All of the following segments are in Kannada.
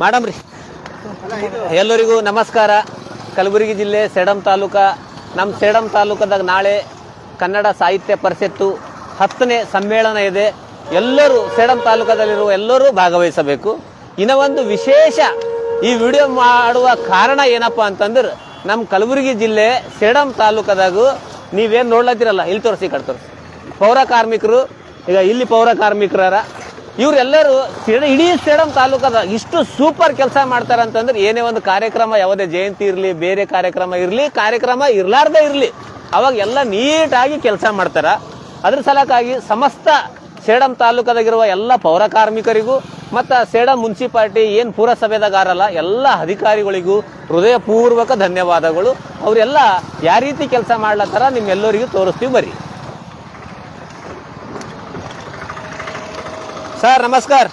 ಮಾಡಮ್ರಿ. ಎಲ್ಲರಿಗೂ ನಮಸ್ಕಾರ. ಕಲಬುರಗಿ ಜಿಲ್ಲೆ ಸೇಡಂ ತಾಲೂಕ. ನಮ್ಮ ಸೇಡಂ ತಾಲೂಕದಾಗ ನಾಳೆ ಕನ್ನಡ ಸಾಹಿತ್ಯ ಪರಿಷತ್ತು 10ನೇ ಸಮ್ಮೇಳನ ಇದೆ. ಎಲ್ಲರೂ ಸೇಡಂ ತಾಲೂಕದಲ್ಲಿರುವ ಎಲ್ಲರೂ ಭಾಗವಹಿಸಬೇಕು. ಇನ್ನೂ ಒಂದು ವಿಶೇಷ ಈ ವಿಡಿಯೋ ಮಾಡುವ ಕಾರಣ ಏನಪ್ಪ ಅಂತಂದ್ರೆ, ನಮ್ಮ ಕಲಬುರಗಿ ಜಿಲ್ಲೆ ಸೇಡಂ ತಾಲೂಕದಾಗೂ ನೀವೇನು ನೋಡ್ಲತ್ತೀರಲ್ಲ, ಇಲ್ಲಿ ತೋರಿಸಿ ಕಡೆ ತೋರಿಸಿ, ಪೌರ ಕಾರ್ಮಿಕರು ಈಗ ಇಲ್ಲಿ ಪೌರ ಕಾರ್ಮಿಕರ ಇವರೆಲ್ಲರೂ ಇಡೀ ಸೇಡಂ ತಾಲೂಕದ ಇಷ್ಟು ಸೂಪರ್ ಕೆಲಸ ಮಾಡ್ತಾರೆ ಅಂತಂದ್ರೆ, ಏನೇ ಒಂದು ಕಾರ್ಯಕ್ರಮ, ಯಾವುದೇ ಜಯಂತಿ ಇರಲಿ, ಬೇರೆ ಕಾರ್ಯಕ್ರಮ ಇರಲಿ, ಕಾರ್ಯಕ್ರಮ ಇರಲಾರ್ದೇ ಇರಲಿ, ಅವಾಗ ಎಲ್ಲ ನೀಟಾಗಿ ಕೆಲಸ ಮಾಡ್ತಾರ. ಅದ್ರ ಸಲಕ್ಕಾಗಿ ಸಮಸ್ತ ಸೇಡಂ ತಾಲೂಕದಾಗಿರುವ ಎಲ್ಲ ಪೌರ ಕಾರ್ಮಿಕರಿಗೂ ಮತ್ತು ಸೇಡಂ ಮುನ್ಸಿಪಾಲಿಟಿ ಏನು ಪುರಸಭೆದಾಗಾರಲ್ಲ ಎಲ್ಲ ಅಧಿಕಾರಿಗಳಿಗೂ ಹೃದಯಪೂರ್ವಕ ಧನ್ಯವಾದಗಳು. ಅವರೆಲ್ಲ ಯಾವ ರೀತಿ ಕೆಲಸ ಮಾಡ್ಲತ್ತಾರ ನಿಮ್ಮೆಲ್ಲರಿಗೂ ತೋರಿಸ್ತೀವಿ ಬರ್ರಿ. ಸರ್ ನಮಸ್ಕಾರ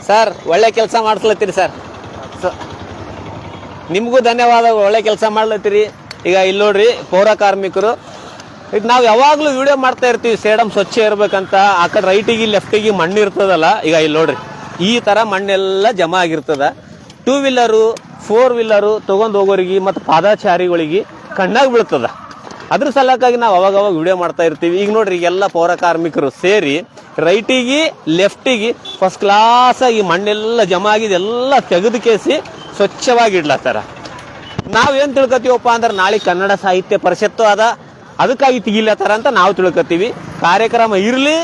ಸರ್, ಒಳ್ಳೆ ಕೆಲಸ ಮಾಡಿಸ್ಲತ್ತೀರಿ ಸರ್. ನಿಮಗೂ ಧನ್ಯವಾದಗಳು, ಒಳ್ಳೆ ಕೆಲಸ ಮಾಡ್ಲತ್ತೀರಿ. ಈಗ ಇಲ್ಲಿ ನೋಡ್ರಿ ಪೌರ ಕಾರ್ಮಿಕರು, ಈಗ ನಾವು ಯಾವಾಗಲೂ ವಿಡಿಯೋ ಮಾಡ್ತಾ ಇರ್ತೀವಿ ಸೇಡಂ ಸ್ವಚ್ಛ ಇರ್ಬೇಕಂತ. ಆ ಕಡೆ ರೈಟಿಗೆ ಲೆಫ್ಟಿಗೆ ಮಣ್ಣು ಇರ್ತದಲ್ಲ, ಈಗ ಇಲ್ಲಿ ನೋಡ್ರಿ ಈ ಥರ ಮಣ್ಣೆಲ್ಲ ಜಮಾ ಆಗಿರ್ತದ. 2 ವೀಲರು 4 ವೀಲರು ತೊಗೊಂಡು ಹೋಗೋರಿಗೆ ಮತ್ತು ಪಾದಚಾರಿಗಳಿಗೆ ಕಣ್ಣಾಗಿ ಬೀಳ್ತದ. ಅದ್ರ ಸಲಕ್ಕಾಗಿ ನಾವು ಅವಾಗ ವಿಡಿಯೋ ಮಾಡ್ತಾ ಇರ್ತೀವಿ. ಈಗ ನೋಡ್ರಿ ಎಲ್ಲ ಪೌರ ಕಾರ್ಮಿಕರು ಸೇರಿ ರೈಟಿಗೆ ಲೆಫ್ಟಿಗೆ ಫಸ್ಟ್ ಕ್ಲಾಸ್ ಆಗಿ ಮಣ್ಣೆಲ್ಲ ಜಮಾ ಆಗಿದೆ ಎಲ್ಲ ತೆಗೆದು ಕೇಸಿ ಸ್ವಚ್ಛವಾಗಿ ಇಡ್ಲತ್ತಾರ. ನಾವೇನು ತಿಳ್ಕೊತೀವಪ್ಪ ಅಂದ್ರೆ, ನಾಳೆ ಕನ್ನಡ ಸಾಹಿತ್ಯ ಪರಿಷತ್ತು ಅದ, ಅದಕ್ಕಾಗಿ ತೆಗಿಲತ್ತಾರ ಅಂತ ನಾವು ತಿಳ್ಕೊತೀವಿ. ಕಾರ್ಯಕ್ರಮ ಇರಲಿ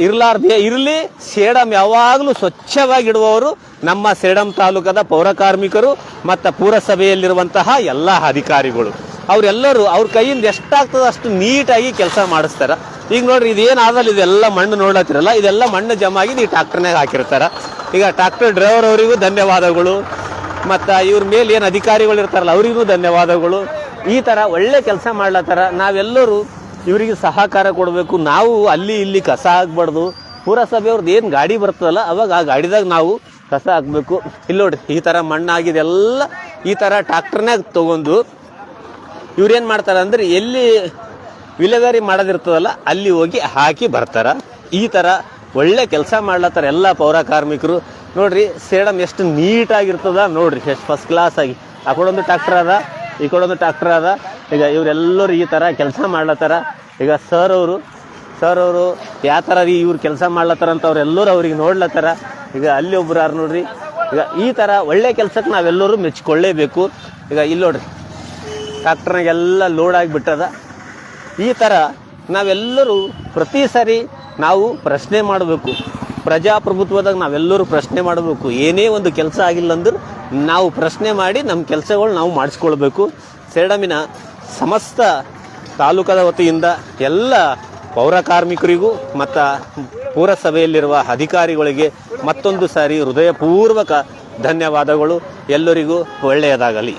ಇರಲಾರ್ದೇ ಇರಲಿ, ಸೇಡಂ ಯಾವಾಗಲೂ ಸ್ವಚ್ಛವಾಗಿಡುವವರು ನಮ್ಮ ಸೇಡಂ ತಾಲೂಕದ ಪೌರ ಕಾರ್ಮಿಕರು ಮತ್ತು ಪುರಸಭೆಯಲ್ಲಿರುವಂತಹ ಎಲ್ಲ ಅಧಿಕಾರಿಗಳು. ಅವರೆಲ್ಲರೂ ಅವ್ರ ಕೈಯಿಂದ ಎಷ್ಟಾಗ್ತದೆ ಅಷ್ಟು ನೀಟಾಗಿ ಕೆಲಸ ಮಾಡಿಸ್ತಾರ. ಈಗ ನೋಡ್ರಿ ಇದೇನಾದಲ್ಲ, ಇದೆಲ್ಲ ಮಣ್ಣು ನೋಡ್ಲತ್ತಿರಲ್ಲ, ಇದೆಲ್ಲ ಮಣ್ಣು ಜಮಾ ಆಗಿ ಈ ಟ್ರಾಕ್ಟರ್ನಾಗ ಹಾಕಿರ್ತಾರ. ಈಗ ಟ್ರಾಕ್ಟರ್ ಡ್ರೈವರ್ ಅವರಿಗೂ ಧನ್ಯವಾದಗಳು, ಮತ್ತು ಇವ್ರ ಮೇಲೆ ಏನು ಅಧಿಕಾರಿಗಳು ಇರ್ತಾರಲ್ಲ ಅವರಿಗೂ ಧನ್ಯವಾದಗಳು. ಈ ಥರ ಒಳ್ಳೆ ಕೆಲಸ ಮಾಡ್ಲತ್ತಾರ. ನಾವೆಲ್ಲರೂ ಇವರಿಗೆ ಸಹಕಾರ ಕೊಡಬೇಕು. ನಾವು ಅಲ್ಲಿ ಇಲ್ಲಿ ಕಸ ಹಾಕ್ಬಾರ್ದು. ಪುರಸಭೆಯವ್ರದ್ದು ಏನು ಗಾಡಿ ಬರ್ತದಲ್ಲ, ಅವಾಗ ಆ ಗಾಡಿದಾಗ ನಾವು ಕಸ ಹಾಕಬೇಕು. ಇಲ್ಲಿ ನೋಡ್ರಿ ಈ ಥರ ಮಣ್ಣಾಗಿದೆಲ್ಲ ಈ ಥರ ಟ್ರಾಕ್ಟರ್ನಾಗ ತೊಗೊಂಡು ಇವ್ರೇನು ಮಾಡ್ತಾರೆ ಅಂದ್ರೆ, ಎಲ್ಲಿ ವಿಲೇವಾರಿ ಮಾಡೋದಿರ್ತದಲ್ಲ ಅಲ್ಲಿ ಹೋಗಿ ಹಾಕಿ ಬರ್ತಾರ. ಈ ಥರ ಒಳ್ಳೆ ಕೆಲಸ ಮಾಡ್ಲತ್ತಾರ ಎಲ್ಲ ಪೌರ ಕಾರ್ಮಿಕರು. ನೋಡ್ರಿ ಸೇಡಂ ಎಷ್ಟು ನೀಟಾಗಿರ್ತದ ನೋಡ್ರಿ, ಎಷ್ಟು ಫಸ್ಟ್ ಕ್ಲಾಸ್ ಆಗಿ. ಆ ಕಡೊಂದು ಟ್ರಾಕ್ಟರ್ ಅದ, ಈ ಕಡೊಂದು ಟ್ರಾಕ್ಟರ್ ಅದ. ಈಗ ಇವರೆಲ್ಲರೂ ಈ ಥರ ಕೆಲಸ ಮಾಡ್ಲತ್ತಾರ. ಈಗ ಸರ್ ಅವರು ಯಾವ ಥರ ಇವ್ರು ಕೆಲಸ ಮಾಡ್ಲತ್ತಾರ ಅಂತ ಅವರೆಲ್ಲರೂ ಅವ್ರಿಗೆ ನೋಡ್ಲತ್ತಾರ. ಈಗ ಅಲ್ಲಿ ಒಬ್ರು ಯಾರು ನೋಡ್ರಿ. ಈಗ ಈ ಥರ ಒಳ್ಳೆ ಕೆಲಸಕ್ಕೆ ನಾವೆಲ್ಲರೂ ಮೆಚ್ಚಿಕೊಳ್ಳೇಬೇಕು. ಈಗ ಇಲ್ಲಿ ನೋಡ್ರಿ ಟ್ರಾಕ್ಟರ್ನಾಗೆಲ್ಲ ಲೋಡ್ ಆಗಿಬಿಟ್ಟದ. ಈ ಥರ ನಾವೆಲ್ಲರೂ ಪ್ರತಿ ಸಾರಿ ನಾವು ಪ್ರಶ್ನೆ ಮಾಡಬೇಕು. ಪ್ರಜಾಪ್ರಭುತ್ವದಾಗ ನಾವೆಲ್ಲರೂ ಪ್ರಶ್ನೆ ಮಾಡಬೇಕು. ಏನೇ ಒಂದು ಕೆಲಸ ಆಗಿಲ್ಲ ಅಂದ್ರೆ ನಾವು ಪ್ರಶ್ನೆ ಮಾಡಿ ನಮ್ಮ ಕೆಲಸಗಳು ನಾವು ಮಾಡಿಸ್ಕೊಳ್ಬೇಕು. ಸೇಡಮಿನ ಸಮಸ್ತ ತಾಲೂಕದ ವತಿಯಿಂದ ಎಲ್ಲ ಪೌರ ಕಾರ್ಮಿಕರಿಗೂ ಮತ್ತು ಪುರಸಭೆಯಲ್ಲಿರುವ ಅಧಿಕಾರಿಗಳಿಗೆ ಮತ್ತೊಂದು ಸಾರಿ ಹೃದಯಪೂರ್ವಕ ಧನ್ಯವಾದಗಳು. ಎಲ್ಲರಿಗೂ ಒಳ್ಳೆಯದಾಗಲಿ.